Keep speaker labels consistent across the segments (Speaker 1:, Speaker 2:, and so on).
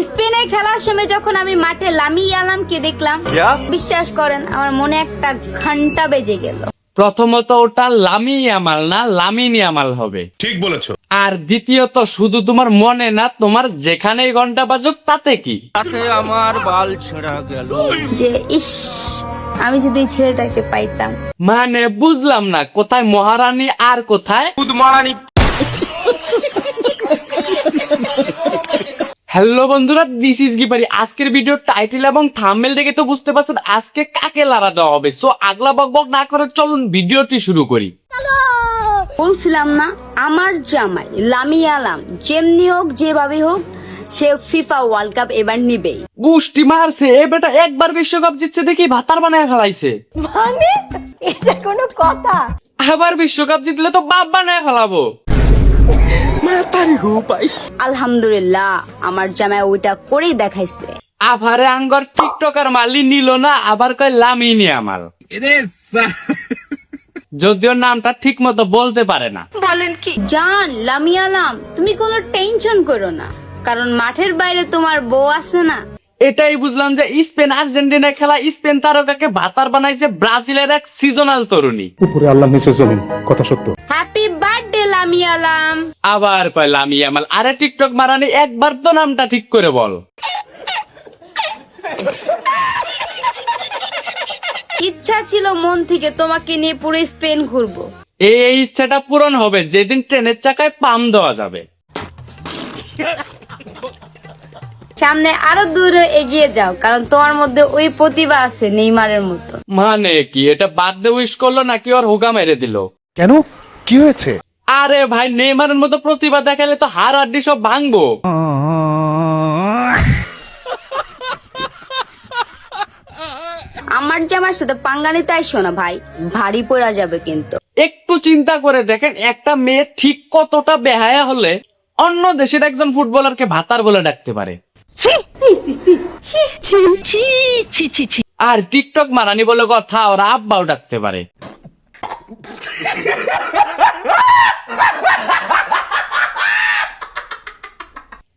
Speaker 1: স্পেনের খেলার সময় যখন আমি মাঠে লামি ইয়ালামকে দেখলাম, বিশ্বাস করেন আমার মনে একটা ঘন্টা বেজে গেল।
Speaker 2: প্রথমত ওটা লামি আমাল না লামিনী আমাল হবে,
Speaker 3: ঠিক বলেছো।
Speaker 2: আর দ্বিতীয়ত শুধু তোমার মনে না, তোমার যেখানেই ঘন্টা বাজুক তাতে কি,
Speaker 4: তাতে আমার বাল ছেঁড়া গেল।
Speaker 1: যে ইস, আমি যদি এই ছেলেটাকে পাইতাম।
Speaker 2: মানে বুঝলাম না, কোথায় মহারানী আর কোথায়
Speaker 4: মহারানী।
Speaker 2: হ্যালো বন্ধুরা, দিস ইজ গিপারি। আজকের ভিডিও টাইটেল এবং থাম্বনেল দেখে তো বুঝতে পারছেন আজকে কাকে লড়া দেওয়া হবে। সো আগলা বকবক না করে চলুন ভিডিওটি শুরু করি।
Speaker 1: বলছিলাম না আমার জামাই লামি ইয়ালাম যেমনি হোক যেভাবে হোক সে ফিফা ওয়ার্ল্ড কাপ এবার নিবেই।
Speaker 2: গুষ্টি মারছে এ বেটা, একবার বিশ্বকাপ জিতছে দেখি ভাতার বানায় ফেলাইছে।
Speaker 1: মানে এটা কোনো কথা?
Speaker 2: আবার বিশ্বকাপ জিতলে তো বাপ বানায় ফেলাবো।
Speaker 1: আলহামদুলিল্লাহ আমার জামাই ওইটা করেই দেখাইছে।
Speaker 2: আভারে আঙ্গর টিকটকার মালি নিল না, আবার কয় লামিনী আমাল। যদিও নামটা ঠিক মতো বলতে পারে না।
Speaker 1: জান লামি ইয়ালাম, তুমি কোনো টেনশন করো না, কারণ মাঠের বাইরে তোমার বউ আছে না।
Speaker 2: এটাই বুঝলাম যে স্পেন আর্জেন্টিনা খেলা স্পেন তারকাকে ভাতার বানাইছে ব্রাজিলের এক সিজনাল তরুণী।
Speaker 5: উপরে আল্লাহ নিচে জমিন, কথা সত্য।
Speaker 1: হ্যাপি বার্থডে লামি ইয়ালাম।
Speaker 2: আবার কয় লামি আমাল। আরে টিকটক মারানি, একবার তো নামটা ঠিক করে বল।
Speaker 1: ইচ্ছা ছিল মন থেকে তোমাকে নিয়ে পুরো স্পেন ঘুরবো।
Speaker 2: এই ইচ্ছাটা পূরণ হবে যেদিন ট্রেনের চাকায় পাম দেওয়া যাবে।
Speaker 1: সামনে আরো দূরে এগিয়ে যাও, কারণ তোমার মধ্যে ওই প্রতিভা আছে নেইমারের মতো।
Speaker 2: মানে কি, এটা বার্থডে উইশ করলো নাকি ওর হুকা মেরে দিল?
Speaker 5: কেন, কি হয়েছে?
Speaker 2: আরে ভাই, নেইমারের মতো প্রতিভা দেখালে তো হাড় হাড্ডি সব ভাঙবো।
Speaker 1: আমার জামার সাথে পাঙ্গা নিতে আইসো না ভাই, ভারী পড়া যাবে কিন্তু।
Speaker 2: একটু চিন্তা করে দেখেন, একটা মেয়ে ঠিক কতটা বেহায়া হলে অন্য দেশের একজন ফুটবলারকে ভাতার বলে ডাকতে পারে। আর টিকটক মারানি বলে কথা ওরা আব্বাও ডাকতে পারে।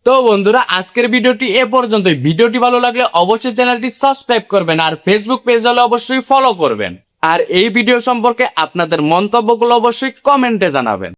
Speaker 2: তো বন্ধুরা, আজকের ভিডিওটি এ পর্যন্তই। ভিডিওটি ভালো লাগলে অবশ্যই চ্যানেলটি সাবস্ক্রাইব করবেন, আর ফেসবুক পেজ হলে অবশ্যই ফলো করবেন। আর এই ভিডিও সম্পর্কে আপনাদের মন্তব্যগুলো অবশ্যই কমেন্টে জানাবেন।